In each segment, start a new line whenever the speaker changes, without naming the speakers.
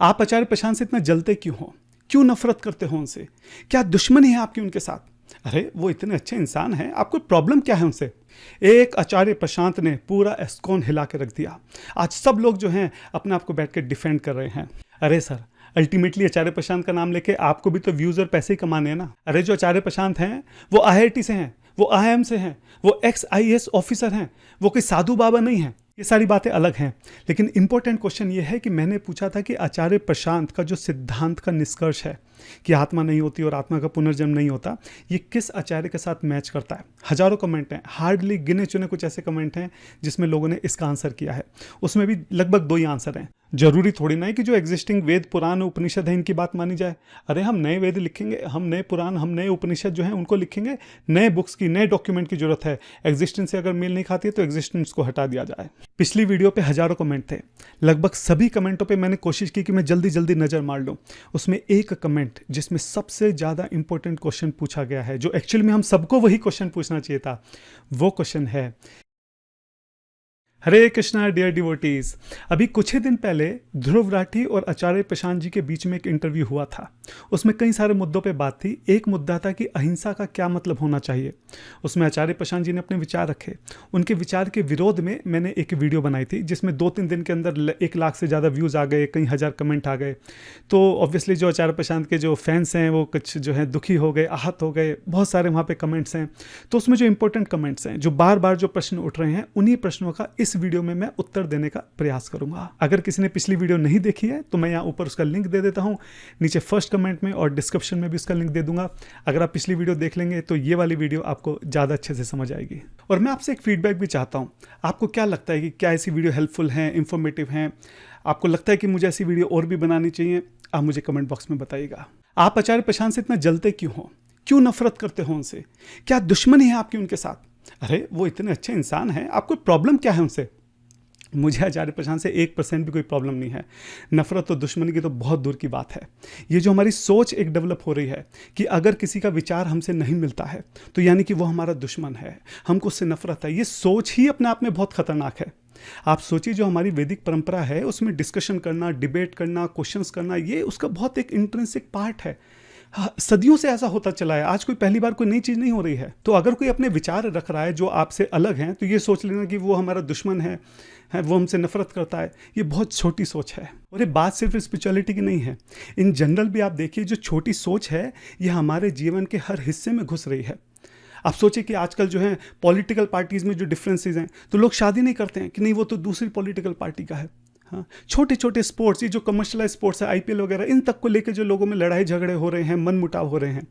आप आचार्य प्रशांत से इतना जलते क्यों हो? क्यों नफरत करते हो उनसे? क्या दुश्मनी है आपकी उनके साथ? अरे वो इतने अच्छे इंसान हैं, आपको प्रॉब्लम क्या है उनसे? एक आचार्य प्रशांत ने पूरा एस्कॉन हिला के रख दिया। आज सब लोग जो हैं अपने आप को बैठ के डिफेंड कर रहे हैं। अरे सर, अल्टीमेटली आचार्य प्रशांत का नाम लेके आपको भी तो व्यूज और पैसे ही कमाने हैं ना। अरे जो आचार्य प्रशांत हैं वो आईआईटी से हैं, वो आईआईएम से हैं, वो एक्स आईएएस ऑफिसर हैं, वो कोई साधु बाबा नहीं हैं। ये सारी बातें अलग हैं, लेकिन इंपॉर्टेंट क्वेश्चन ये है कि मैंने पूछा था कि आचार्य प्रशांत का जो सिद्धांत का निष्कर्ष है कि आत्मा नहीं होती और आत्मा का पुनर्जन्म नहीं होता, ये किस आचार्य के साथ मैच करता है? हजारों कमेंट हैं, हार्डली गिने चुने कुछ ऐसे कमेंट हैं जिसमें लोगों ने इसका आंसर किया है। उसमें भी लगभग 2 ही आंसर हैं। जरूरी थोड़ी ना है कि जो एग्जिस्टिंग वेद पुराण उपनिषद है इनकी बात मानी जाए। अरे हम नए वेद लिखेंगे, हम नए पुराण, हम नए उपनिषद जो हैं उनको लिखेंगे। नए बुक्स की, नए डॉक्यूमेंट की जरूरत है। एग्जिस्टेंस से अगर मेल नहीं खाती है तो एग्जिस्टेंस को हटा दिया जाए। पिछली वीडियो पे हजारों कमेंट थे, लगभग सभी कमेंटों पे मैंने कोशिश की कि मैं जल्दी जल्दी नजर मार लूं। उसमें एक कमेंट जिसमें सबसे ज्यादा इंपॉर्टेंट क्वेश्चन पूछा गया है, जो एक्चुअली में हम सबको वही क्वेश्चन पूछना चाहिए था, वो क्वेश्चन है, हरे कृष्णा डियर डिवोटीज। अभी कुछ ही दिन पहले ध्रुव राठी और आचार्य प्रशांत जी के बीच में एक इंटरव्यू हुआ था। उसमें कई सारे मुद्दों पे बात थी। एक मुद्दा था कि अहिंसा का क्या मतलब होना चाहिए। उसमें आचार्य प्रशांत जी ने अपने विचार रखे। उनके विचार के विरोध में मैंने एक वीडियो बनाई थी जिसमें 2-3 दिन के अंदर 1 लाख से ज़्यादा व्यूज़ आ गए, कई हज़ार कमेंट आ गए। तो ऑब्वियसली जो आचार्य प्रशांत के जो फैंस हैं वो कुछ जो है दुखी हो गए, आहत हो गए। बहुत सारे वहाँ पे कमेंट्स हैं। तो उसमें जो इंपॉर्टेंट कमेंट्स हैं, जो बार बार जो प्रश्न उठ रहे हैं, उन्हीं प्रश्नों का इस वीडियो में मैं उत्तर देने का प्रयास करूंगा। अगर किसी ने पिछली वीडियो नहीं देखी है तो मैं यहाँ ऊपर उसका लिंक दे देता हूँ, नीचे फर्स्ट कमेंट में और डिस्क्रिप्शन में भी उसका लिंक दे दूंगा। अगर आप पिछली वीडियो देख लेंगे तो ये वाली वीडियो आपको ज़्यादा अच्छे से समझ आएगी। और मैं आपसे एक फीडबैक भी चाहता हूँ। आपको क्या लगता है कि क्या ऐसी वीडियो हेल्पफुल हैं, इंफॉर्मेटिव हैं? आपको लगता है कि मुझे ऐसी वीडियो और भी बनानी चाहिए? आप मुझे कमेंट बॉक्स में बताइएगा। आप आचार्य प्रशांत से इतना जलते क्यों हो? क्यों नफरत करते हो उनसे? क्या दुश्मनी है आपकी उनके साथ? अरे वो इतने अच्छे इंसान हैं, आपको प्रॉब्लम क्या है उनसे? मुझे आचार्य प्रशांत से 1% भी कोई प्रॉब्लम नहीं है। नफरत और दुश्मनी की तो बहुत दूर की बात है। ये जो हमारी सोच एक डेवलप हो रही है कि अगर किसी का विचार हमसे नहीं मिलता है तो यानी कि वो हमारा दुश्मन है, हमको उससे नफरत है, ये सोच ही अपने आप में बहुत खतरनाक है। आप सोचिए, जो हमारी वैदिक परंपरा है उसमें डिस्कशन करना, डिबेट करना, क्वेश्चंस करना, ये उसका बहुत एक इंट्रिंसिक पार्ट है। सदियों से ऐसा होता चला है। आज कोई पहली बार कोई नई चीज़ नहीं हो रही है। तो अगर कोई अपने विचार रख रहा है जो आपसे अलग हैं तो ये सोच लेना कि वो हमारा दुश्मन है, वो हमसे नफरत करता है, ये बहुत छोटी सोच है। और ये बात सिर्फ स्पिरिचुअलिटी की नहीं है, इन जनरल भी आप देखिए, जो छोटी सोच है ये हमारे जीवन के हर हिस्से में घुस रही है। आप सोचिए कि आजकल जो है पॉलिटिकल पार्टीज़ में जो डिफरेंसेस हैं, तो लोग शादी नहीं करते हैं कि नहीं वो तो दूसरी पॉलिटिकल पार्टी का है। हाँ, छोटे छोटे स्पोर्ट्स, ये जो कमर्शियलाइज स्पोर्ट्स है, आईपीएल वगैरह, इन तक को लेकर जो लोगों में लड़ाई झगड़े हो रहे हैं, मन मुटाव हो रहे हैं,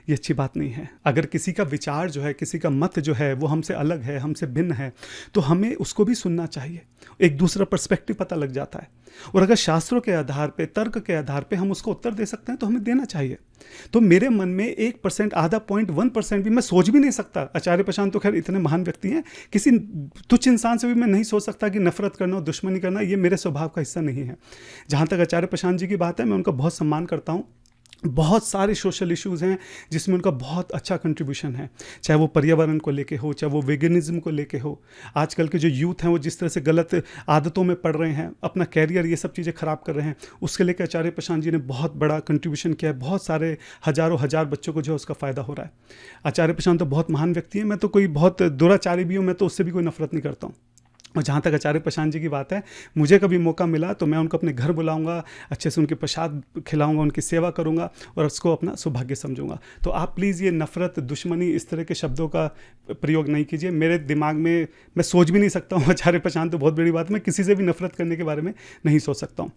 ये अच्छी बात नहीं है। अगर किसी का विचार जो है, किसी का मत जो है वो हमसे अलग है, हमसे भिन्न है, तो हमें उसको भी सुनना चाहिए। एक दूसरा पर्सपेक्टिव पता लग जाता है। और अगर शास्त्रों के आधार पे, तर्क के आधार पे हम उसको उत्तर दे सकते हैं तो हमें देना चाहिए। तो मेरे मन में 1%, आधा 0.1% भी मैं सोच भी नहीं सकता। आचार्य प्रशांत तो खैर इतने महान व्यक्ति हैं, किसी तुच्छ इंसान से भी मैं नहीं सोच सकता कि नफरत करना और दुश्मनी करना ये मेरे स्वभाव का हिस्सा नहीं है। जहाँ तक आचार्य प्रशांत जी की बात है, मैं उनका बहुत सम्मान करता हूँ। बहुत सारे सोशल इश्यूज़ हैं जिसमें उनका बहुत अच्छा कंट्रीब्यूशन है, चाहे वो पर्यावरण को लेके हो, चाहे वो वेगनिज्म को लेके हो। आजकल के जो यूथ हैं वो जिस तरह से गलत आदतों में पड़ रहे हैं, अपना कैरियर ये सब चीज़ें ख़राब कर रहे हैं, उसके लेकर आचार्य प्रशांत जी ने बहुत बड़ा कंट्रीब्यूशन किया है। बहुत सारे हज़ारों हज़ार बच्चों को जो है उसका फ़ायदा हो रहा है। आचार्य प्रशांत तो बहुत महान व्यक्ति हैं। मैं तो कोई बहुत दुराचारी भी हूँ, मैं तो उससे भी कोई नफरत नहीं करता हूँ। और जहाँ तक आचार्य प्रशांत जी की बात है, मुझे कभी मौका मिला तो मैं उनको अपने घर बुलाऊंगा, अच्छे से उनके प्रसाद खिलाऊंगा, उनकी सेवा करूंगा और उसको अपना सौभाग्य समझूंगा। तो आप प्लीज़ ये नफ़रत, दुश्मनी, इस तरह के शब्दों का प्रयोग नहीं कीजिए। मेरे दिमाग में मैं सोच भी नहीं सकता हूँ। आचार्य प्रशांत तो बहुत बड़ी बात, मैं किसी से भी नफरत करने के बारे में नहीं सोच सकता हूँ।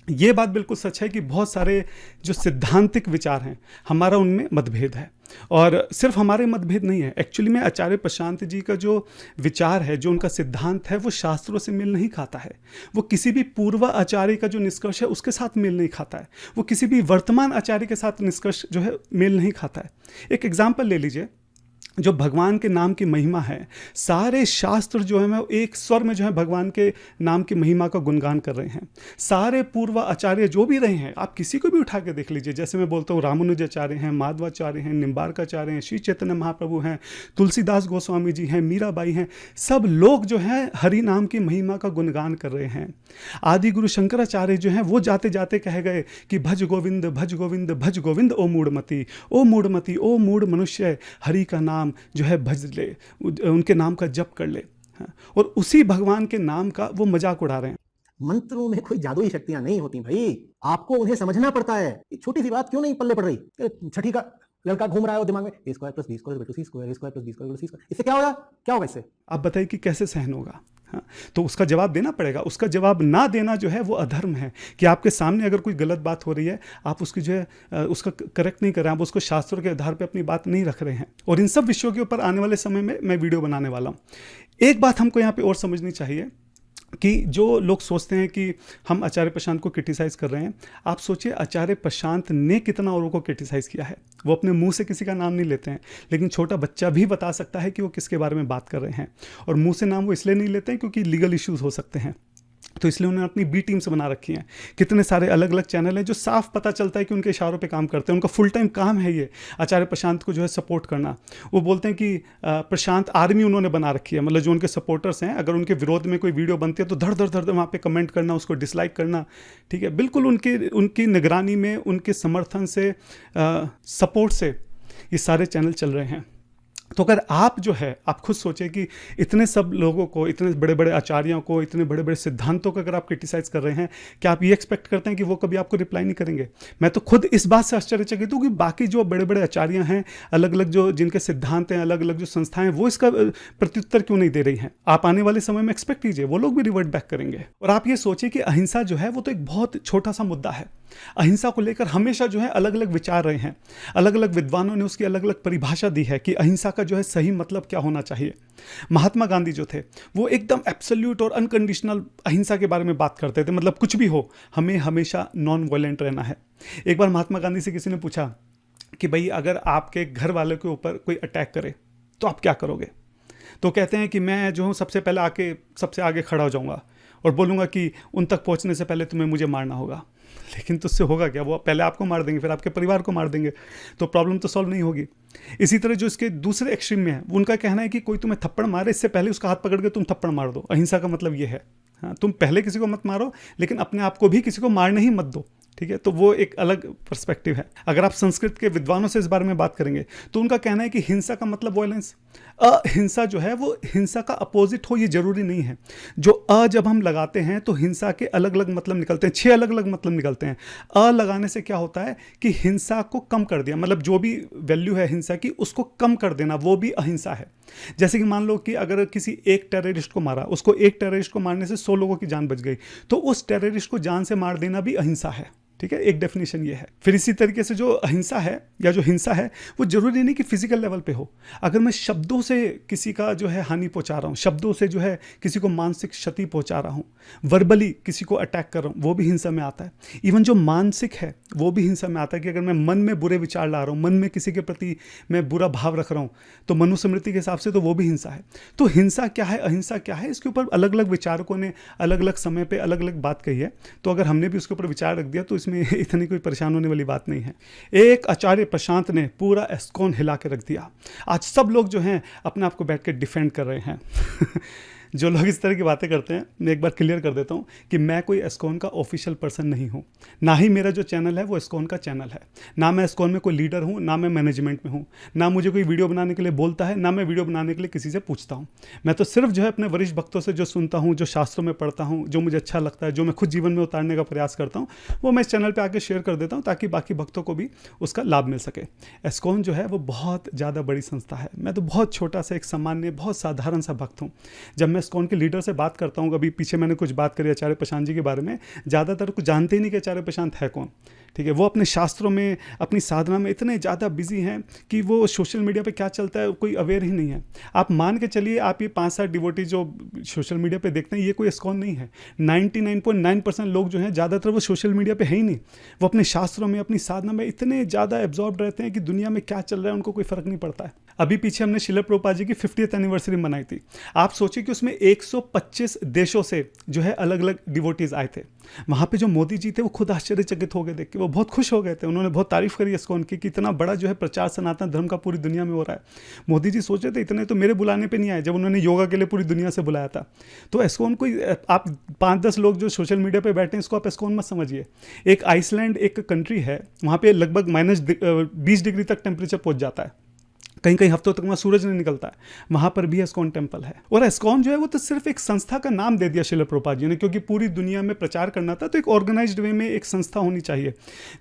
ये बात बिल्कुल सच है कि बहुत सारे जो सिद्धांतिक विचार हैं हमारा उनमें मतभेद है। और सिर्फ हमारे मतभेद नहीं है, एक्चुअली में आचार्य प्रशांत जी का जो विचार है, जो उनका सिद्धांत है, वो शास्त्रों से मेल नहीं खाता है। वो किसी भी पूर्व आचार्य का जो निष्कर्ष है उसके साथ मेल नहीं खाता है। वो किसी भी वर्तमान आचार्य के साथ निष्कर्ष जो है मेल नहीं खाता है। एक एग्जाम्पल ले लीजिए, जो भगवान के नाम की महिमा है, सारे शास्त्र जो है वो एक स्वर में जो है भगवान के नाम की महिमा का गुणगान कर रहे हैं। सारे पूर्व आचार्य जो भी रहे हैं, आप किसी को भी उठा के देख लीजिए, जैसे मैं बोलता हूँ रामानुजाचार्य हैं, माधवाचार्य हैं, निम्बार्काचार्य हैं, श्री चैतन्य महाप्रभु हैं, तुलसीदास गोस्वामी जी हैं, मीराबाई हैं, सब लोग जो हैं हरि नाम की महिमा का गुणगान कर रहे हैं। आदि गुरु शंकराचार्य जो हैं वो जाते जाते कह गए कि भज गोविंद भज गोविंद भज गोविंद ओ मूढ़मती, ओ मूढ़मती, ओ मूढ़ मनुष्य, हरि का नाम जो है भज ले, उनके नाम का जप कर ले। हाँ, और उसी भगवान के नाम का वो मजाक उड़ा रहे हैं।
मंत्रों में कोई जादुई शक्तियां नहीं होती भाई, आपको उन्हें समझना पड़ता है। छोटी सी बात क्यों नहीं पल्ले पड़ रही, छठी का लड़का घूम रहा है वो दिमाग में ए स्क्वायर प्लस बी स्क्वायर सी स्क्वायर, ए स्क्वायर प्लस बी स्क्वायर सी स्क्वायर, इससे क्या होगा, क्या होगा इससे?
आप बताइए कि कैसे सहन होगा? हाँ, तो उसका जवाब देना पड़ेगा। उसका जवाब ना देना जो है वो अधर्म है, कि आपके सामने अगर कोई गलत बात हो रही है, आप उसकी जो है उसका करेक्ट नहीं कर रहे हैं, आप उसको शास्त्रों के आधार पर अपनी बात नहीं रख रहे हैं। और इन सब विषयों के ऊपर आने वाले समय में मैं वीडियो बनाने वाला हूँ। एक बात हमको यहाँ पे और समझनी चाहिए कि जो लोग सोचते हैं कि हम आचार्य प्रशांत को क्रिटिसाइज़ कर रहे हैं, आप सोचिए आचार्य प्रशांत ने कितना औरों को क्रिटिसाइज़ किया है। वो अपने मुंह से किसी का नाम नहीं लेते हैं, लेकिन छोटा बच्चा भी बता सकता है कि वो किसके बारे में बात कर रहे हैं। और मुंह से नाम वो इसलिए नहीं लेते हैं क्योंकि लीगल इश्यूज़ हो सकते हैं, तो इसलिए उन्होंने अपनी बी टीम्स बना रखी हैं। कितने सारे अलग अलग चैनल हैं जो साफ पता चलता है कि उनके इशारों पे काम करते हैं। उनका फुल टाइम काम है ये आचार्य प्रशांत को जो है सपोर्ट करना। वो बोलते हैं कि प्रशांत आर्मी उन्होंने बना रखी है, मतलब जो उनके सपोर्टर्स हैं, अगर उनके विरोध में कोई वीडियो बनती है तो धड़ धड़ धड़ वहाँ पे कमेंट करना, उसको डिसलाइक करना। ठीक है, बिल्कुल उनकी निगरानी में, उनके समर्थन से, सपोर्ट से ये सारे चैनल चल रहे हैं। तो अगर आप जो है, आप खुद सोचें कि इतने सब लोगों को, इतने बड़े बड़े आचार्यों को, इतने बड़े बड़े सिद्धांतों को अगर आप क्रिटिसाइज़ कर रहे हैं, क्या आप ये एक्सपेक्ट करते हैं कि वो कभी आपको रिप्लाई नहीं करेंगे? मैं तो खुद इस बात से आश्चर्यचकित हूँ कि बाकी जो बड़े बड़े आचार्य हैं, अलग अलग जो जिनके सिद्धांत हैं, अलग अलग जो संस्थाएं, वो इसका प्रत्युत्तर क्यों नहीं दे रही हैं? आप आने वाले समय में एक्सपेक्ट कीजिए वो लोग भी रिवर्ट बैक करेंगे। और आप ये सोचिए कि अहिंसा जो है वो तो एक बहुत छोटा सा मुद्दा है। अहिंसा को लेकर हमेशा जो है अलग अलग विचार रहे हैं, अलग अलग विद्वानों ने उसकी अलग अलग परिभाषा दी है कि अहिंसा का जो है सही मतलब क्या होना चाहिए। महात्मा गांधी जो थे वो एकदम एब्सोल्यूट और अनकंडीशनल अहिंसा के बारे में बात करते थे, मतलब कुछ भी हो हमें हमेशा नॉन वायलेंट रहना है। एक बार महात्मा गांधी से किसी ने पूछा कि भाई अगर आपके घर वाले के ऊपर कोई अटैक करे तो आप क्या करोगे? तो कहते हैं कि मैं जो हूँ सबसे पहले आके सबसे आगे खड़ा हो जाऊँगा और बोलूँगा कि उन तक पहुँचने से पहले तुम्हें मुझे मारना होगा। लेकिन तुझसे होगा क्या? वो पहले आपको मार देंगे, फिर आपके परिवार को मार देंगे, तो प्रॉब्लम तो सॉल्व नहीं होगी। इसी तरह जो इसके दूसरे एक्सट्रीम में है, उनका कहना है कि कोई तुम्हें थप्पड़ मारे इससे पहले उसका हाथ पकड़ के तुम थप्पड़ मार दो। अहिंसा का मतलब ये है। हाँ, तुम पहले किसी को मत मारो, लेकिन अपने आप को भी किसी को मारने ही मत दो। ठीक है, तो वो एक अलग पर्सपेक्टिव है। अगर आप संस्कृत के विद्वानों से इस बारे में बात करेंगे तो उनका कहना है कि हिंसा का मतलब वायलेंस। अहिंसा जो है वो हिंसा का अपोजिट हो ये जरूरी नहीं है। जो जब हम लगाते हैं तो हिंसा के अलग अलग मतलब निकलते हैं, 6 अलग अलग मतलब निकलते हैं। लगाने से क्या होता है कि हिंसा को कम कर दिया, मतलब जो भी वैल्यू है हिंसा की उसको कम कर देना, वो भी अहिंसा है। जैसे कि मान लो कि अगर किसी एक टेररिस्ट को मारा, उसको एक टेररिस्ट को मारने से 100 लोगों की जान बच गई, तो उस टेररिस्ट को जान से मार देना भी अहिंसा है। ठीक है, एक डेफिनेशन ये है। फिर इसी तरीके से जो अहिंसा है या जो हिंसा है वो जरूरी नहीं कि फिजिकल लेवल पे हो। अगर मैं शब्दों से किसी का जो है हानि पहुंचा रहा हूँ, शब्दों से जो है किसी को मानसिक क्षति पहुंचा रहा हूँ, वर्बली किसी को अटैक कर रहा हूँ, वो भी हिंसा में आता है। इवन जो मानसिक है वो भी हिंसा में आता है कि अगर मैं मन में बुरे विचार ला रहा हूँ, मन में किसी के प्रति मैं बुरा भाव रख रहा हूँ, तो मनुस्मृति के हिसाब से तो वो भी हिंसा है। तो हिंसा क्या है, अहिंसा क्या है, इसके ऊपर अलग अलग विचारकों ने अलग अलग समय पर अलग अलग बात कही है। तो अगर हमने भी उसके ऊपर विचार रख दिया तो इसमें इतनी कोई परेशान होने वाली बात नहीं है। एक आचार्य प्रशांत ने पूरा एस्कॉन हिला के रख दिया। आज सब लोग जो हैं अपने आप को बैठ के डिफेंड कर रहे हैं। जो लोग इस तरह की बातें करते हैं, मैं एक बार क्लियर कर देता हूँ कि मैं कोई एस्कॉन का ऑफिशियल पर्सन नहीं हूँ, ना ही मेरा जो चैनल है वो एस्कॉन का चैनल है, ना मैं एस्कॉन में कोई लीडर हूँ, ना मैं मैनेजमेंट में हूँ, ना मुझे कोई वीडियो बनाने के लिए बोलता है, ना मैं वीडियो बनाने के लिए किसी से पूछता हूँ। मैं तो सिर्फ जो है अपने वरिष्ठ भक्तों से जो सुनता हूँ, जो शास्त्रों में पढ़ता हूँ, जो मुझे अच्छा लगता है, जो मैं खुद जीवन में उतारने का प्रयास करता हूँ, वो मैं इस चैनल पर आके शेयर कर देता हूँ ताकि बाकी भक्तों को भी उसका लाभ मिल सके। एस्कॉन जो है वो बहुत ज़्यादा बड़ी संस्था है, मैं तो बहुत छोटा सा एक सामान्य बहुत साधारण सा भक्त हूँ। जब मैं एस्कॉन के लीडर से बात करता हूँ, अभी पीछे मैंने कुछ बात करी आचार्य प्रशांत जी के बारे में, ज़्यादातर कुछ जानते ही नहीं कि आचार्य प्रशांत है कौन। ठीक है, वो अपने शास्त्रों में, अपनी साधना में इतने ज़्यादा बिजी हैं कि वो सोशल मीडिया पे क्या चलता है कोई अवेयर ही नहीं है। आप मान के चलिए, आप ये 5-7 डिवोटी जो सोशल मीडिया पे देखते हैं, ये कोई एस्कॉन नहीं है। 99.9% लोग जो हैं ज़्यादातर वो सोशल मीडिया पे है ही नहीं। वो अपने शास्त्रों में, अपनी साधना में इतने ज़्यादा एब्जॉर्ब रहते हैं कि दुनिया में क्या चल रहा है उनको कोई फ़र्क नहीं पड़ता है। अभी पीछे हमने शिला प्रभुपाद जी की 50th एनिवर्सरी मनाई थी। आप सोचिए कि उसमें 125 देशों से जो है अलग अलग डिवोटीज आए थे। वहाँ पे जो मोदी जी थे वो खुद आश्चर्यचकित हो गए देख के, वो बहुत खुश हो गए थे। उन्होंने बहुत तारीफ करी इस्कॉन की कि इतना बड़ा जो है प्रचार सनातन धर्म का पूरी दुनिया में हो रहा है। मोदी जी सोच रहे थे इतने तो मेरे बुलाने पे नहीं आए, जब उन्होंने योगा के लिए पूरी दुनिया से बुलाया था। तो इस्कॉन कोई आप 5-10 लोग जो सोशल मीडिया पे बैठे हैं, इसको आप इस्कॉन मत समझिए। एक आइसलैंड एक कंट्री है, वहाँ पे लगभग -20 डिग्री तक टेम्परेचर पहुँच जाता है, कहीं कहीं हफ्तों तक वहाँ सूरज नहीं निकलता है। वहाँ पर भी इस्कॉन टेम्पल है। और इस्कॉन जो है वो तो सिर्फ एक संस्था का नाम दे दिया शिला प्रभुपाद जी ने, क्योंकि पूरी दुनिया में प्रचार करना था तो एक ऑर्गेनाइज्ड वे में एक संस्था होनी चाहिए।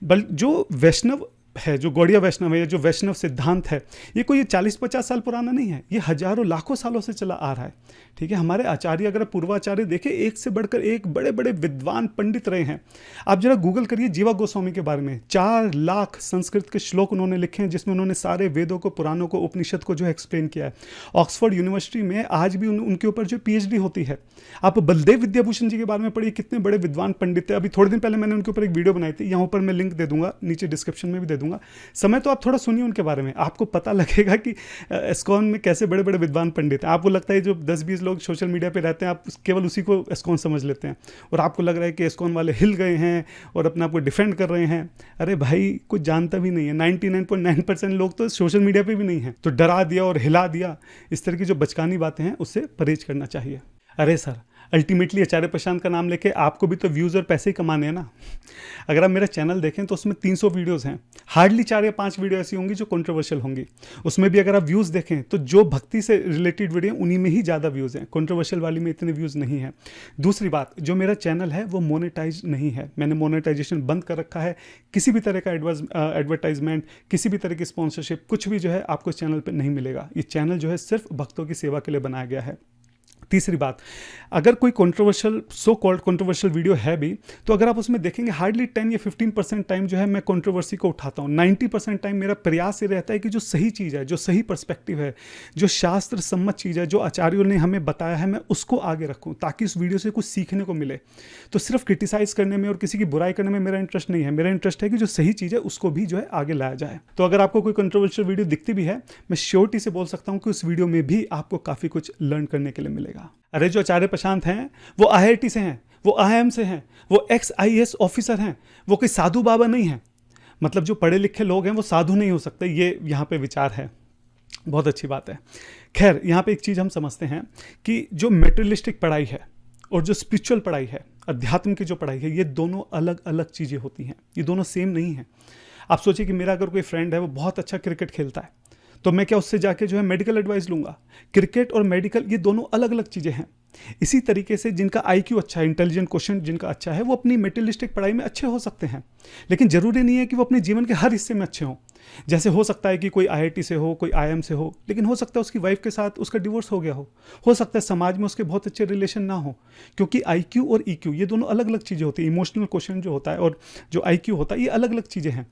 जो वैष्णव है, जो गौड़िया वैष्णव है या जो वैष्णव सिद्धांत है, ये कोई 40-50 साल पुराना नहीं है, ये हजारों लाखों सालों से चला आ रहा है। ठीक है, हमारे आचार्य, अगर पूर्वाचार्य देखें, एक से बढ़कर एक बड़े बड़े विद्वान पंडित रहे हैं। आप जरा गूगल करिए जीवा गोस्वामी के बारे में, 4 लाख संस्कृत के श्लोक उन्होंने लिखे हैं, जिसमें उन्होंने सारे वेदों को, पुराणों को, उपनिषद को जो है एक्सप्लेन किया है। ऑक्सफोर्ड यूनिवर्सिटी में आज भी उनके ऊपर जो PhD होती है। आप बलदेव विद्याभूषण जी के बारे में पढ़िए, कितने बड़े विद्वान पंडित थे। अभी थोड़े दिन पहले मैंने उनके ऊपर एक वीडियो बनाई थी, यहाँ पर मैं लिंक दे दूंगा, नीचे डिस्क्रिप्शन में भी दे दूंगा। समय तो आप थोड़ा सुनिए उनके बारे में, आपको पता लगेगा कि इस्कॉन में कैसे बड़े बड़े विद्वान पंडित हैं। आपको लगता है जो 10-20 लोग सोशल मीडिया पे रहते हैं, आप केवल उसी को इस्कॉन समझ लेते हैं, और आपको लग रहा है कि इस्कॉन वाले हिल गए हैं और अपने आप को डिफेंड कर रहे हैं। अरे भाई, कुछ जानता भी नहीं है। 99.9% लोग तो सोशल मीडिया पे भी नहीं है, तो डरा दिया और हिला दिया। इस तरह की जो बचकानी बातें हैं उससे परहेज करना चाहिए। अरे सर, अल्टीमेटली आचार्य प्रशांत का नाम लेके आपको भी तो व्यूज़ और पैसे ही कमाने हैं ना। अगर आप मेरा चैनल देखें तो उसमें 300 वीडियोस हैं, हार्डली 4 या 5 वीडियो ऐसी होंगी जो कंट्रोवर्शियल होंगी। उसमें भी अगर आप व्यूज़ देखें तो जो भक्ति से रिलेटेड वीडियो उन्हीं में ही ज़्यादा व्यूज़ हैं, कंट्रोवर्शियल वाली में इतने व्यूज़ नहीं हैं। दूसरी बात, जो मेरा चैनल है वो मोनेटाइज नहीं है, मैंने मोनेटाइजेशन बंद कर रखा है। किसी भी तरह का एडवर्टाइजमेंट, किसी भी तरह की स्पॉन्सरशिप, कुछ भी जो है आपको इस चैनल पर नहीं मिलेगा। ये चैनल जो है सिर्फ भक्तों की सेवा के लिए बनाया गया है। तीसरी बात, अगर कोई controversial, so called controversial video है भी, तो अगर आप उसमें देखेंगे हार्डली 10 या 15% टाइम जो है मैं कंट्रोवर्सी को उठाता हूँ। 90% टाइम मेरा प्रयास ये रहता है कि जो सही चीज़ है, जो सही पर्सपेक्टिव है, जो शास्त्र सम्मत चीज़ है, जो आचार्यों ने हमें बताया है, मैं उसको आगे रखूँ ताकि उस वीडियो से कुछ सीखने को मिले। तो सिर्फ क्रिटिसाइज़ करने में और किसी की बुराई करने में मेरा इंटरेस्ट नहीं है। मेरा इंटरेस्ट है कि जो सही चीज़ है उसको भी जो है आगे लाया जाए। तो अगर आपको कोई कंट्रोवर्शियल वीडियो दिखती भी है, मैं श्योरिटी से बोल सकता हूँ कि उस वीडियो में भी आपको काफ़ी कुछ लर्न करने के लिए मिलेगा। अरे जो आचार्य प्रशांत हैं वो IIT से हैं, वो IIM से हैं, वो ex-IAS ऑफिसर हैं, वो कोई साधु बाबा नहीं हैं। मतलब जो पढ़े लिखे लोग हैं वो साधु नहीं हो सकते, ये यहाँ पे विचार है। बहुत अच्छी बात है। खैर, यहाँ पे एक चीज़ हम समझते हैं कि जो मेटेरियलिस्टिक पढ़ाई है और जो स्पिरिचुअल पढ़ाई है, अध्यात्म की जो पढ़ाई है, ये दोनों अलग अलग चीज़ें होती हैं, ये दोनों सेम नहीं हैं। आप सोचिए कि मेरा अगर कोई फ्रेंड है, वो बहुत अच्छा क्रिकेट खेलता है, तो मैं क्या उससे जाके जो है मेडिकल एडवाइस लूँगा? क्रिकेट और मेडिकल ये दोनों अलग अलग चीज़ें हैं। इसी तरीके से जिनका IQ अच्छा है, इंटेलिजेंट क्वेश्चन जिनका अच्छा है, वो अपनी मेटेरियलिस्टिक पढ़ाई में अच्छे हो सकते हैं, लेकिन ज़रूरी नहीं है कि वो अपने जीवन के हर हिस्से में अच्छे हों। जैसे हो सकता है कि कोई IIT से हो, कोई IIM से हो, लेकिन हो सकता है उसकी वाइफ के साथ उसका डिवोर्स हो गया हो सकता है समाज में उसके बहुत अच्छे रिलेशन ना हो, क्योंकि IQ और EQ ये दोनों अलग अलग चीज़ें होती हैं। इमोशनल क्वेश्चन जो होता है और जो IQ होता है, ये अलग अलग चीज़ें हैं।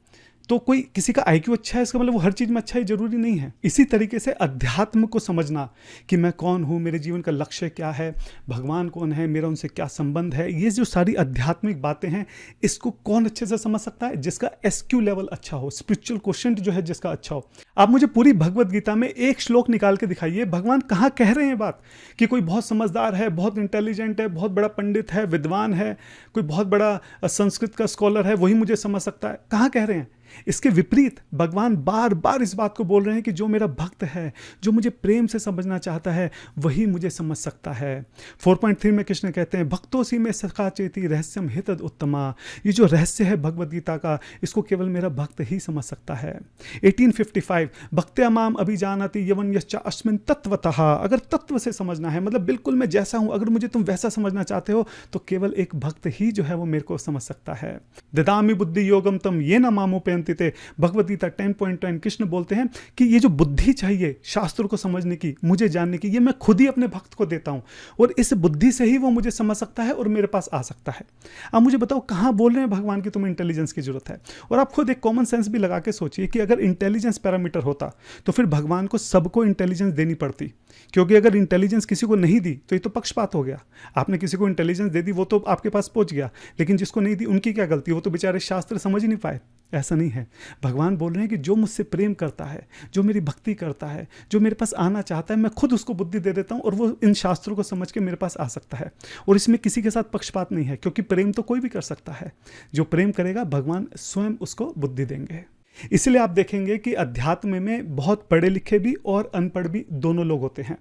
तो कोई किसी का IQ अच्छा है इसका मतलब वो हर चीज़ में अच्छा ही जरूरी नहीं है। इसी तरीके से अध्यात्म को समझना कि मैं कौन हूँ, मेरे जीवन का लक्ष्य क्या है, भगवान कौन है, मेरा उनसे क्या संबंध है, ये जो सारी आध्यात्मिक बातें हैं, इसको कौन अच्छे से समझ सकता है? जिसका SQ लेवल अच्छा हो, स्पिरिचुअल क्वेश्चन जो है जिसका अच्छा हो। आप मुझे पूरी भगवत गीता में एक श्लोक निकाल के दिखाइए, भगवान कहाँ कह रहे हैं बात कि कोई बहुत समझदार है, बहुत इंटेलिजेंट है, बहुत बड़ा पंडित है, विद्वान है, कोई बहुत बड़ा संस्कृत का स्कॉलर है, वही मुझे समझ सकता है? कहाँ कह रहे हैं? इसके विपरीत भगवान बार बार इस बात को बोल रहे हैं कि जो मेरा भक्त है, जो मुझे प्रेम से समझना चाहता है, वही मुझे समझ सकता है। 4.3 में कृष्ण कहते हैं, भक्तोसी में सखा चेति रहस्यम हितद उत्तमा। ये जो रहस्य है भगवद गीता का, इसको केवल मेरा भक्त ही समझ सकता है। 1855 भक्त्या माम अभिजानाति यवन यश्च अस्मिन् तत्वतः। अगर तत्व से समझना है, मतलब बिल्कुल मैं जैसा हूं, अगर मुझे तुम वैसा समझना चाहते हो, तो केवल एक भक्त ही जो है वो मेरे को समझ सकता है। ददामि बुद्धि योगम तम ये न मामोपयन्ति। भगवद गीता 10.10 कृष्ण बोलते हैं कि ये जो बुद्धि चाहिए शास्त्रों को समझने की, मुझे जानने की, ये मैं खुद ही अपने भक्त को देता हूं, और इस बुद्धि से ही वो मुझे समझ सकता है और मेरे पास आ सकता है। अब मुझे बताओ कहां बोल रहे हैं भगवान की तुम्हें इंटेलिजेंस की जरूरत है? और आप खुद एक कॉमन सेंस भी लगा के सोचिए कि अगर इंटेलिजेंस पैरामीटर होता तो फिर भगवान को सबको इंटेलिजेंस देनी पड़ती, क्योंकि अगर इंटेलिजेंस किसी को नहीं दी तो ये तो पक्षपात हो गया। आपने किसी को इंटेलिजेंस दे दी, वो तो आपके पास पहुंच गया, लेकिन जिसको नहीं दी उनकी क्या गलती? वो तो बेचारे शास्त्र समझ ही नहीं पाए। ऐसा नहीं है। भगवान बोल रहे हैं कि जो मुझसे प्रेम करता है, जो मेरी भक्ति करता है, जो मेरे पास आना चाहता है, मैं खुद उसको बुद्धि दे देता हूँ और वो इन शास्त्रों को समझ के मेरे पास आ सकता है। और इसमें किसी के साथ पक्षपात नहीं है, क्योंकि प्रेम तो कोई भी कर सकता है। जो प्रेम करेगा भगवान स्वयं उसको बुद्धि देंगे। इसलिए आप देखेंगे कि अध्यात्म में बहुत पढ़े लिखे भी और अनपढ़ भी दोनों लोग होते हैं,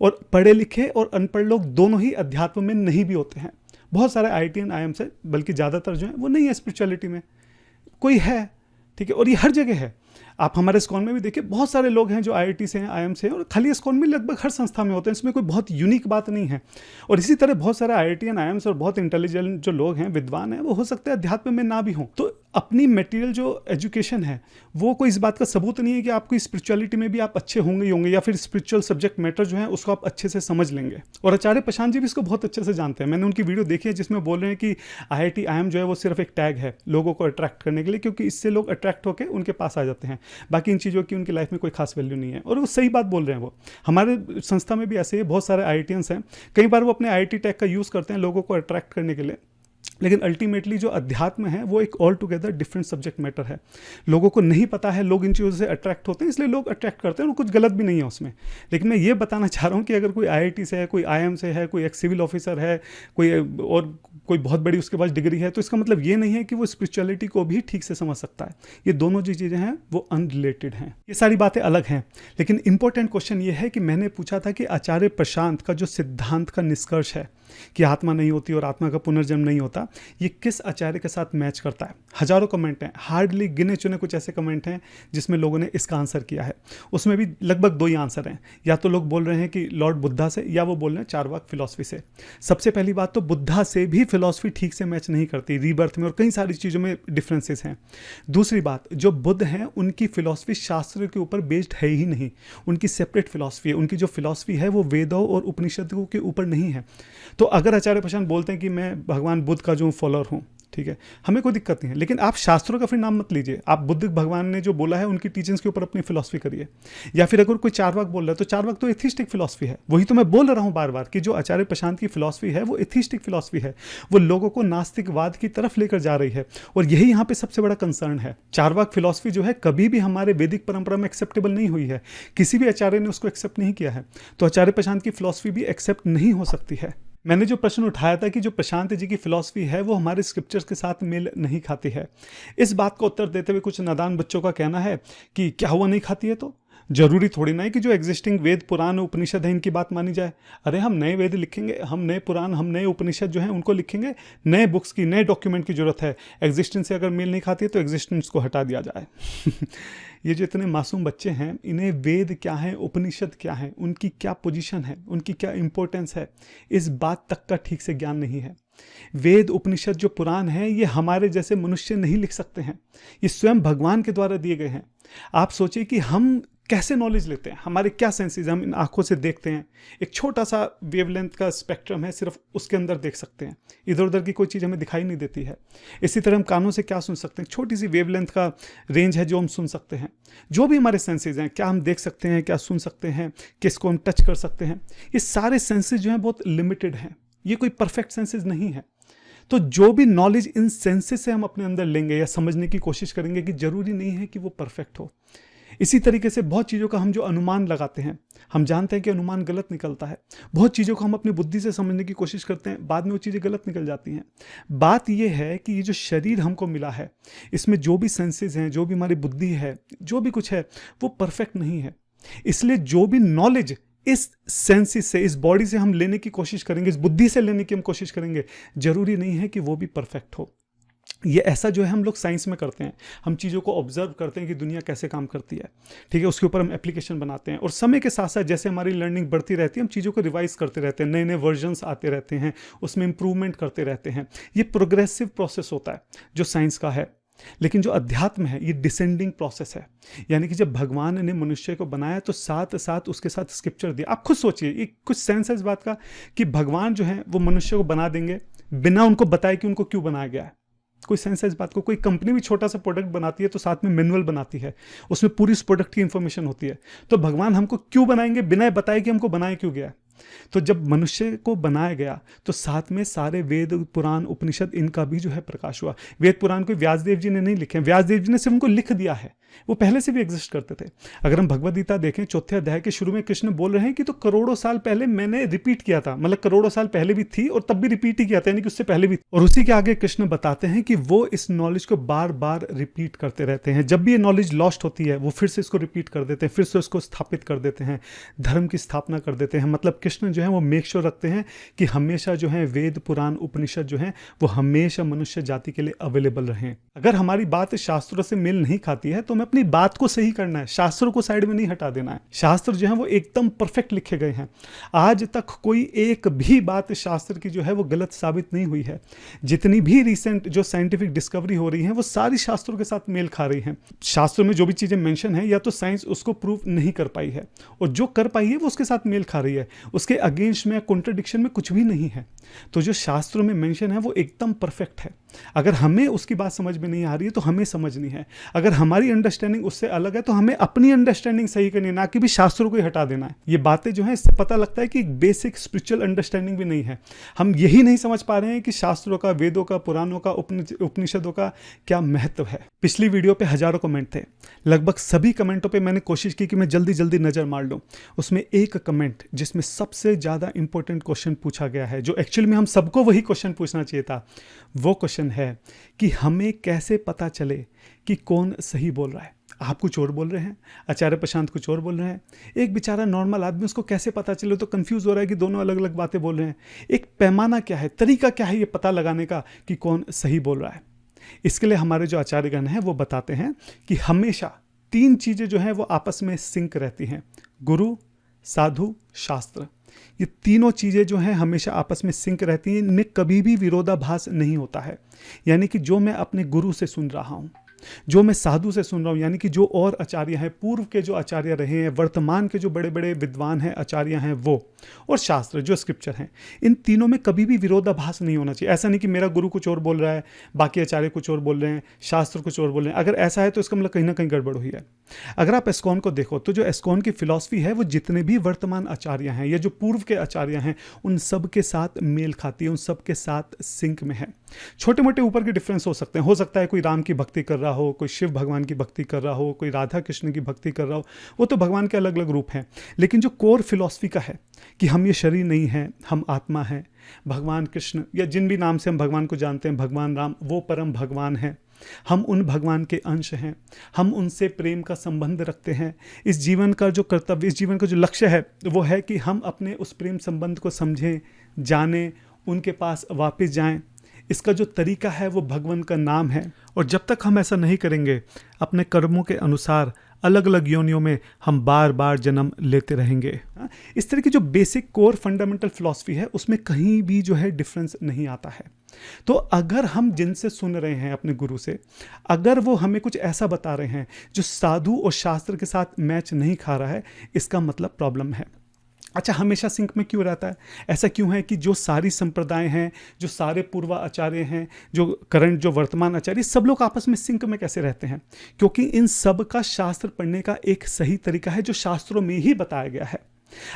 और पढ़े लिखे और अनपढ़ लोग दोनों ही अध्यात्म में नहीं भी होते हैं। बहुत सारे IITian IIM से, बल्कि ज़्यादातर जो है वो नहीं है स्पिरिचुअलिटी में, कोई है, ठीक है, और ये हर जगह है। आप हमारे इस्कॉन में भी देखिए, बहुत सारे लोग हैं जो IIT से हैं, IIM से हैं, और खाली इस्कॉन में लगभग हर संस्था में होते हैं। इसमें कोई बहुत यूनिक बात नहीं है। और इसी तरह बहुत सारे IITian IIMs और बहुत इंटेलिजेंट जो लोग हैं, विद्वान हैं, वो हो सकता है अध्यात्म में ना भी हों। तो अपनी मटेरियल जो एजुकेशन है वो कोई इस बात का सबूत नहीं है कि आपकी स्पिरिचुअलिटी में भी आप अच्छे होंगे ही होंगे, या फिर स्पिरिचुअल सब्जेक्ट मैटर जो है उसको आप अच्छे से समझ लेंगे। और आचार्य प्रशांत जी भी इसको बहुत अच्छे से जानते हैं। मैंने उनकी वीडियो देखी है जिसमें बोल रहे हैं कि IIT IIM जो है वो सिर्फ एक टैग है लोगों को अट्रैक्ट करने के लिए, क्योंकि इससे लोग अट्रैक्ट होकर उनके पास आ जाते हैं। बाकी इन चीज़ों की उनकी लाइफ में कोई खास वैल्यू नहीं है, और वो सही बात बोल रहे हैं। वो हमारे संस्था में भी ऐसे ही बहुत सारे IITians हैं, कई बार वो अपने IIT टैग का यूज़ करते हैं लोगों को अट्रैक्ट करने के लिए, लेकिन अल्टीमेटली जो अध्यात्म है वो एक all together different subject matter है। लोगों को नहीं पता है, लोग इन चीज़ों से अट्रैक्ट होते हैं, इसलिए लोग अट्रैक्ट करते हैं, और कुछ गलत भी नहीं है उसमें। लेकिन मैं ये बताना चाह रहा हूँ कि अगर कोई IIT से है, कोई IIM से है, कोई एक सिविल ऑफिसर है, कोई और कोई बहुत बड़ी उसके पास डिग्री है, तो इसका मतलब ये नहीं है कि वो स्पिरिचुअलिटी को भी ठीक से समझ सकता है। ये दोनों जो चीज़ें हैं वो अनरिलेटेड हैं, ये सारी बातें अलग हैं। लेकिन इंपॉर्टेंट क्वेश्चन ये है कि मैंने पूछा था कि आचार्य प्रशांत का जो सिद्धांत का निष्कर्ष है कि आत्मा नहीं होती और आत्मा का पुनर्जन्म नहीं होता, ये किस आचार्य के साथ मैच करता है। हजारों कमेंट हैं, हार्डली गिने चुने कुछ ऐसे कमेंट हैं जिसमें लोगों ने इसका आंसर किया है। उसमें भी लगभग 2 ही आंसर हैं, या तो लोग बोल रहे हैं कि लॉर्ड बुद्धा से, या वो बोल रहे हैं चारवाक फिलॉसफी से। सबसे पहली बात तो बुद्धा से भी फिलॉसफी ठीक से मैच नहीं करती, रीबर्थ में और कई सारी चीज़ों में डिफरेंसेस हैं। दूसरी बात, जो बुद्ध हैं उनकी फिलॉसफी शास्त्र के ऊपर बेस्ड है ही नहीं, उनकी सेपरेट फिलॉसफी है। उनकी जो फिलॉसफी है वो वेदों और उपनिषदों के ऊपर नहीं है। तो अगर आचार्य प्रशांत बोलते हैं कि मैं भगवान बुद्ध का जो फॉलोअर हूँ, ठीक है, हमें कोई दिक्कत नहीं है, लेकिन आप शास्त्रों का फिर नाम मत लीजिए। आप बुद्ध भगवान ने जो बोला है उनकी टीचिंग्स के ऊपर अपनी फिलॉसफी करिए। या फिर अगर कोई चारवाक बोल रहा है तो चारवाक तो एथिस्टिक फिलॉसफी है। वही तो मैं बोल रहा हूँ बार बार कि जो आचार्य प्रशांत की फिलॉसफी है वो एथिस्टिक फिलॉसफी है, वो लोगों को नास्तिकवाद की तरफ लेकर जा रही है, और यही यहाँ पे सबसे बड़ा कंसर्न है। चारवाक फिलॉसफी जो है कभी भी हमारे वैदिक परंपरा में एक्सेप्टेबल नहीं हुई है, किसी भी आचार्य ने उसको एक्सेप्ट नहीं किया है, तो आचार्य प्रशांत की फिलॉसफी भी एक्सेप्ट नहीं हो सकती है। मैंने जो प्रश्न उठाया था कि जो प्रशांत जी की फिलॉसफी है वो हमारे स्क्रिप्चर्स के साथ मेल नहीं खाती है, इस बात का उत्तर देते हुए कुछ नादान बच्चों का कहना है कि क्या हुआ नहीं खाती है, तो जरूरी थोड़ी ना है कि जो एग्जिस्टिंग वेद पुराण उपनिषद है इनकी बात मानी जाए। अरे हम नए वेद लिखेंगे, हम नए पुराण, हम नए उपनिषद जो हैं उनको लिखेंगे, नए बुक्स की, नए डॉक्यूमेंट की जरूरत है। एग्जिस्टेंस से अगर मेल नहीं खाती है तो एग्जिस्टेंस को हटा दिया जाए। ये जो इतने मासूम बच्चे हैं, इन्हें वेद क्या है, उपनिषद क्या है, उनकी क्या पोजीशन है, उनकी क्या इंपॉर्टेंस है, इस बात तक का ठीक से ज्ञान नहीं है। वेद उपनिषद जो पुराण है ये हमारे जैसे मनुष्य नहीं लिख सकते हैं, ये स्वयं भगवान के द्वारा दिए गए हैं। आप सोचिए कि हम कैसे नॉलेज लेते हैं, हमारे क्या सेंसेस, हम इन आंखों से देखते हैं, एक छोटा सा वेवलेंथ का स्पेक्ट्रम है, सिर्फ उसके अंदर देख सकते हैं, इधर उधर की कोई चीज़ हमें दिखाई नहीं देती है। इसी तरह हम कानों से क्या सुन सकते हैं, छोटी सी वेवलेंथ का रेंज है जो हम सुन सकते हैं। जो भी हमारे सेंसेस हैं, क्या हम देख सकते हैं, क्या सुन सकते हैं, किसको हम टच कर सकते हैं, ये सारे सेंसेस जो हैं बहुत लिमिटेड हैं, ये कोई परफेक्ट सेंसेस नहीं है। तो जो भी नॉलेज इन सेंसेस से हम अपने अंदर लेंगे या समझने की कोशिश करेंगे कि जरूरी नहीं है कि वो परफेक्ट हो। इसी तरीके से बहुत चीज़ों का हम जो अनुमान लगाते हैं, हम जानते हैं कि अनुमान गलत निकलता है। बहुत चीज़ों को हम अपनी बुद्धि से समझने की कोशिश करते हैं, बाद में वो चीज़ें गलत निकल जाती हैं। बात यह है कि ये जो शरीर हमको मिला है, इसमें जो भी सेंसेस हैं, जो भी हमारी बुद्धि है, जो भी कुछ है, वो परफेक्ट नहीं है। इसलिए जो भी नॉलेज इस सेंसेस से, इस बॉडी से हम लेने की कोशिश करेंगे, इस बुद्धि से लेने की हम कोशिश करेंगे, जरूरी नहीं है कि वो भी परफेक्ट हो। ये ऐसा जो है हम लोग साइंस में करते हैं, हम चीज़ों को ऑब्जर्व करते हैं कि दुनिया कैसे काम करती है, ठीक है, उसके ऊपर हम एप्लीकेशन बनाते हैं, और समय के साथ साथ जैसे हमारी लर्निंग बढ़ती रहती है हम चीज़ों को रिवाइज करते रहते हैं, नए नए वर्जन्स आते रहते हैं, उसमें इंप्रूवमेंट करते रहते हैं। ये प्रोग्रेसिव प्रोसेस होता है जो साइंस का है। लेकिन जो अध्यात्म है ये डिसेंडिंग प्रोसेस है, यानी कि जब भगवान ने मनुष्य को बनाया तो साथ साथ उसके साथ स्क्रिप्चर दिया। आप खुद सोचिए, ये कुछ सेंस है इस बात का कि भगवान जो है वो मनुष्य को बना देंगे बिना उनको बताए कि उनको क्यों बनाया गया है। कोई सेंस है इस बात को? कोई कंपनी भी छोटा सा प्रोडक्ट बनाती है तो साथ में मैनुअल बनाती है, उसमें पूरी इस प्रोडक्ट की इंफॉर्मेशन होती है। तो भगवान हमको क्यों बनाएंगे बिना बताए कि हमको बनाया क्यों गया है? तो जब मनुष्य को बनाया गया तो साथ में सारे वेद पुराण उपनिषद इनका भी जो है प्रकाश हुआ। वेद पुराण को व्यासदेव जी ने नहीं लिखे, व्यासदेव जी ने सिर्फ उनको लिख दिया है, वो पहले से भी एग्जिस्ट करते थे। अगर हम भगवद गीता देखें, चौथे अध्याय के शुरू में कृष्ण बोल रहे हैं कि तो करोड़ों साल पहले मैंने रिपीट किया था, मतलब करोड़ों साल पहले भी थी और तब भी रिपीट ही किया था, यानी कि उससे पहले भी। और उसी के आगे कृष्ण बताते हैं कि वो इस नॉलेज को बार बार रिपीट करते रहते हैं। जब भी ये नॉलेज लॉस्ट होती है वो फिर से इसको रिपीट कर देते हैं, फिर से उसको स्थापित कर देते हैं, धर्म की स्थापना कर देते हैं। मतलब कृष्ण जो है वो मेक श्योर रखते हैं कि हमेशा जो है वेद पुराण उपनिषद जो है वो हमेशा मनुष्य जाति के लिए अवेलेबल रहें। अगर हमारी बात शास्त्रों से मेल नहीं खाती है तो हमें अपनी बात को सही करना है, शास्त्रों को साइड में नहीं हटा देना है। शास्त्र जो है वो एकदम परफेक्ट लिखे गए हैं, आज तक कोई एक भी बात शास्त्र की जो है वो गलत साबित नहीं हुई है। जितनी भी रिसेंट जो साइंटिफिक डिस्कवरी हो रही है वो सारी शास्त्रों के साथ मेल खा रही हैं। शास्त्रों में जो भी चीजें मेंशन है या तो साइंस उसको प्रूव नहीं कर पाई है, और जो कर पाई है वो उसके साथ मेल खा रही है, उसके अगेंस्ट में कॉन्ट्रडिक्शन में कुछ भी नहीं है। तो जो शास्त्रों में मेंशन है वो एकदम परफेक्ट है। अगर हमें उसकी बात समझ में नहीं आ रही है तो हमें समझनी है। अगर हमारी अंडरस्टैंडिंग उससे अलग है तो हमें अपनी अंडरस्टैंडिंग सही करनी है, ना कि भी शास्त्रों को ही हटा देना है। ये बातें जो है इससे पता लगता है कि एक बेसिक स्पिरिचुअल अंडरस्टैंडिंग भी नहीं है। हम यही नहीं समझ पा रहे हैं कि शास्त्रों का, वेदों का, पुराणों का, उपनिषदों का क्या महत्व है। पिछली वीडियो पे हजारों कमेंट थे, लगभग सभी कमेंटों पे मैंने कोशिश की कि मैं जल्दी जल्दी नजर मार लूं। उसमें एक कमेंट जिसमें सबसे ज्यादा इंपॉर्टेंट क्वेश्चन पूछा गया है, जो एक्चुअल में हम सबको वही क्वेश्चन पूछना चाहिए था, वो क्वेश्चन है कि हमें कैसे पता चले कि कौन सही बोल रहा है। आप कुछ और बोल रहे हैं, आचार्य प्रशांत कुछ और बोल रहे हैं, एक बेचारा नॉर्मल आदमी उसको कैसे पता चले, तो कंफ्यूज हो रहा है कि दोनों अलग अलग बातें बोल रहे हैं। एक पैमाना क्या है, तरीका क्या है ये पता लगाने का कि कौन सही बोल रहा है। इसके लिए हमारे जो आचार्यगण हैं वो बताते हैं कि हमेशा तीन चीजें जो हैं वो आपस में सिंक रहती हैं, गुरु, साधु, शास्त्र। ये तीनों चीजें जो हैं हमेशा आपस में सिंक रहती हैं, इनमें कभी भी विरोधाभास नहीं होता है। यानी कि जो मैं अपने गुरु से सुन रहा हूं, जो मैं साधु से सुन रहा हूं, यानी कि जो और आचार्य हैं, पूर्व के जो आचार्य रहे हैं, वर्तमान के जो बड़े बड़े विद्वान हैं, आचार्य हैं वो, और शास्त्र जो स्क्रिप्चर हैं, इन तीनों में कभी भी विरोधाभास नहीं होना चाहिए। ऐसा नहीं कि मेरा गुरु कुछ और बोल रहा है, बाकी आचार्य कुछ और बोल रहे हैं, शास्त्र कुछ और बोल रहे हैं। अगर ऐसा है तो इसका मतलब कहीं ना कहीं गड़बड़ हुई है। अगर आप एस्कॉन को देखो तो जो एस्कॉन की फिलॉसफी है वो जितने भी वर्तमान आचार्य हैं या जो पूर्व के आचार्य हैं उन सब के साथ मेल खाती है, उन सब के साथ सिंक में है। छोटे मोटे ऊपर के डिफरेंस हो सकते हैं, हो सकता है कोई राम की भक्ति कर रहा हो, कोई शिव भगवान की भक्ति कर रहा हो, कोई राधा कृष्ण की भक्ति कर रहा हो, वो तो भगवान के अलग अलग रूप हैं। लेकिन जो कोर फिलॉसफी का है कि हम ये शरीर नहीं हैं, हम आत्मा हैं, भगवान कृष्ण या जिन भी नाम से हम भगवान को जानते हैं, भगवान राम वो परम भगवान हैं, हम उन भगवान के अंश हैं, हम उनसे प्रेम का संबंध रखते हैं। इस जीवन का जो कर्तव्य, इस जीवन का जो लक्ष्य है वो है कि हम अपने उस प्रेम संबंध को समझें, जानें, उनके पास वापस जाएं। इसका जो तरीका है वो भगवान का नाम है, और जब तक हम ऐसा नहीं करेंगे अपने कर्मों के अनुसार अलग अलग योनियों में हम बार बार जन्म लेते रहेंगे। इस तरह की जो बेसिक कोर फंडामेंटल फिलॉसफी है उसमें कहीं भी जो है डिफरेंस नहीं आता है। तो अगर हम जिनसे सुन रहे हैं अपने गुरु से, अगर वो हमें कुछ ऐसा बता रहे हैं जो साधु और शास्त्र के साथ मैच नहीं खा रहा है, इसका मतलब प्रॉब्लम है। अच्छा, हमेशा सिंक में क्यों रहता है? ऐसा क्यों है कि जो सारी संप्रदाय हैं, जो सारे पूर्व आचार्य हैं, जो करंट जो वर्तमान आचार्य, सब लोग आपस में सिंक में कैसे रहते हैं? क्योंकि इन सब का शास्त्र पढ़ने का एक सही तरीका है जो शास्त्रों में ही बताया गया है।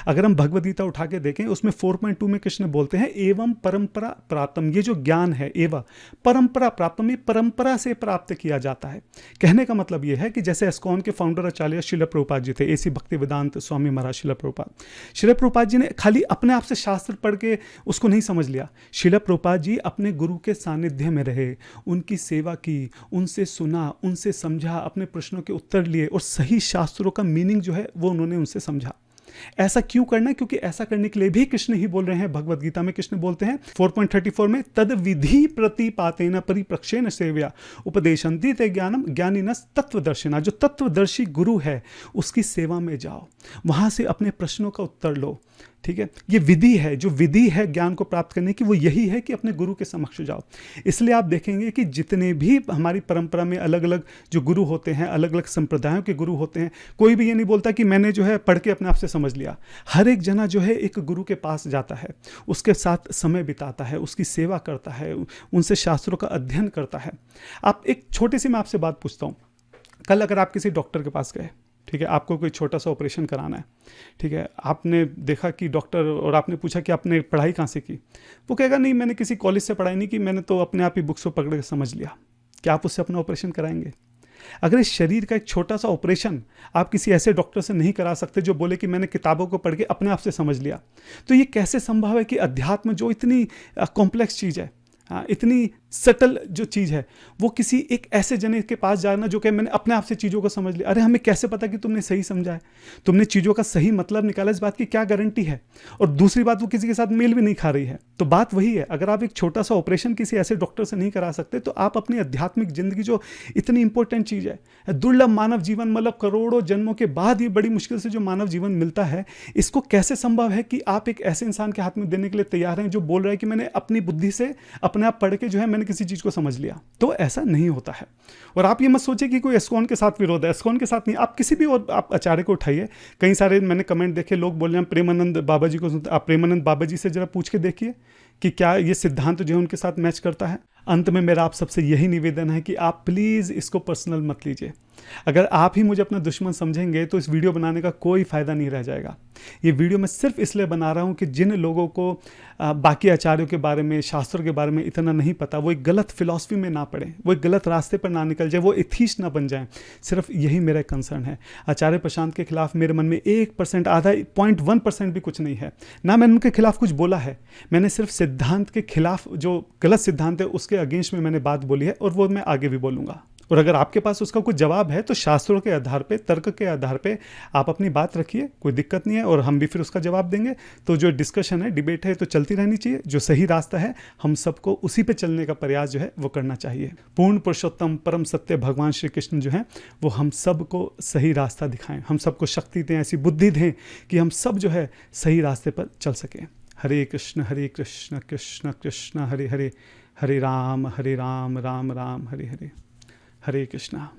अगर हम भगवद गीता उठा के देखें उसमें 4.2 में कृष्ण बोलते हैं एवं परंपरा प्राप्तम। ये जो ज्ञान है एवं परंपरा प्राप्तम, ये परंपरा से प्राप्त किया जाता है। कहने का मतलब ये है कि जैसे एस्कॉन के फाउंडर आचार्य श्रील प्रभुपाद जी थे, एसी भक्ति वेदांत स्वामी महाराज श्रील प्रभुपाद। श्रील प्रभुपाद जी ने खाली अपने आप से शास्त्र पढ़ के उसको नहीं समझ लिया। श्रील प्रभुपाद जी अपने गुरु के सानिध्य में रहे, उनकी सेवा की, उनसे सुना, उनसे समझा, अपने प्रश्नों के उत्तर लिए और सही शास्त्रों का मीनिंग जो है वो उन्होंने उनसे समझा। ऐसा क्यों करना है? क्योंकि ऐसा करने के लिए भी कृष्ण ही बोल रहे हैं। भगवद गीता में कृष्ण बोलते हैं 4.34 में, तद विधि प्रतिपातेन परिप्रक्षेण सेव्या उपदेशन्ति ते ज्ञानम ज्ञानिनस् तत्वदर्शिना। जो तत्वदर्शी गुरु है उसकी सेवा में जाओ, वहां से अपने प्रश्नों का उत्तर लो। ठीक है, ये विधि है, जो विधि है ज्ञान को प्राप्त करने की, वो यही है कि अपने गुरु के समक्ष जाओ। इसलिए आप देखेंगे कि जितने भी हमारी परंपरा में अलग अलग जो गुरु होते हैं, अलग अलग संप्रदायों के गुरु होते हैं, कोई भी ये नहीं बोलता कि मैंने जो है पढ़ के अपने आप से समझ लिया। हर एक जना जो है एक गुरु के पास जाता है, उसके साथ समय बिताता है, उसकी सेवा करता है, उनसे शास्त्रों का अध्ययन करता है। आप एक छोटी सी मैं आपसे बात पूछता हूँ, कल अगर आप किसी डॉक्टर के पास गए, ठीक है, आपको कोई छोटा सा ऑपरेशन कराना है, ठीक है, आपने देखा कि डॉक्टर, और आपने पूछा कि आपने पढ़ाई कहाँ से की, वो कहेगा नहीं मैंने किसी कॉलेज से पढ़ाई नहीं की, मैंने तो अपने आप ही बुक्स को पकड़ के समझ लिया। क्या आप उससे अपना ऑपरेशन कराएंगे? अगर इस शरीर का एक छोटा सा ऑपरेशन आप किसी ऐसे डॉक्टर से नहीं करा सकते जो बोले कि मैंने किताबों को पढ़ के अपने आप से समझ लिया, तो ये कैसे संभव है कि अध्यात्म जो इतनी कॉम्प्लेक्स चीज़ है, इतनी सटल जो चीज़ है, वो किसी एक ऐसे जने के पास जाना जो कि मैंने अपने आप से चीज़ों को समझ लिया। अरे हमें कैसे पता कि तुमने सही समझा है, तुमने चीज़ों का सही मतलब निकाला, इस बात की क्या गारंटी है? और दूसरी बात, वो किसी के साथ मेल भी नहीं खा रही है। तो बात वही है, अगर आप एक छोटा सा ऑपरेशन किसी ऐसे डॉक्टर से नहीं करा सकते, तो आप अपनी आध्यात्मिक जिंदगी जो इतनी इंपॉर्टेंट चीज़ है, दुर्लभ मानव जीवन, मतलब करोड़ों जन्मों के बाद ये बड़ी मुश्किल से जो मानव जीवन मिलता है, इसको कैसे संभव है कि आप एक ऐसे इंसान के हाथ में देने के लिए तैयार हैं जो बोल रहा है कि मैंने अपनी बुद्धि से अपने आप पढ़ के जो है मैंने किसी चीज़ को समझ लिया? तो ऐसा नहीं होता है। और आप ये मत सोचिए कि कोई एस्कॉन के साथ विरोध है, एस्कॉन के साथ नहीं, आप किसी भी और आप आचार्य को उठाइए। कई सारे मैंने कमेंट देखे, लोग बोल रहे हैं प्रेमानंद बाबा जी को सुनते, आप प्रेमानंद बाबा जी से जरा पूछ के देखिए कि क्या ये सिद्धांत जो है उनके साथ मैच करता है। अंत में मेरा आप सबसे यही निवेदन है कि आप प्लीज़ इसको पर्सनल मत लीजिए। अगर आप ही मुझे अपना दुश्मन समझेंगे तो इस वीडियो बनाने का कोई फ़ायदा नहीं रह जाएगा। ये वीडियो मैं सिर्फ इसलिए बना रहा हूँ कि जिन लोगों को बाकी आचार्यों के बारे में, शास्त्रों के बारे में इतना नहीं पता, वो एक गलत फिलॉसफी में ना पड़े, वो एक गलत रास्ते पर ना निकल जाए, वो एथीस्ट ना बन जाएं। सिर्फ यही मेरा कंसर्न है। आचार्य प्रशांत के खिलाफ मेरे मन में 1%, आधा 0.1% भी कुछ नहीं है। ना मैंने उनके खिलाफ कुछ बोला है, मैंने सिर्फ सिद्धांत के खिलाफ, जो गलत सिद्धांत है उसके अगेंस्ट में मैंने बात बोली है, और वो मैं आगे भी बोलूँगा। और अगर आपके पास उसका कुछ जवाब है तो शास्त्रों के आधार पे, तर्क के आधार पे आप अपनी बात रखिए, कोई दिक्कत नहीं है, और हम भी फिर उसका जवाब देंगे। तो जो डिस्कशन है, डिबेट है, तो चलती रहनी चाहिए। जो सही रास्ता है हम सबको उसी पे चलने का प्रयास जो है वो करना चाहिए। पूर्ण पुरुषोत्तम परम सत्य भगवान श्री कृष्ण जो है वो हम सबको सही रास्ता दिखाएं, हम सबको शक्ति दें, ऐसी बुद्धि दें कि हम सब जो है सही रास्ते पर चल सकें। हरे कृष्ण कृष्ण कृष्ण हरे हरे, हरे राम राम राम हरे हरे, हरे कृष्णा।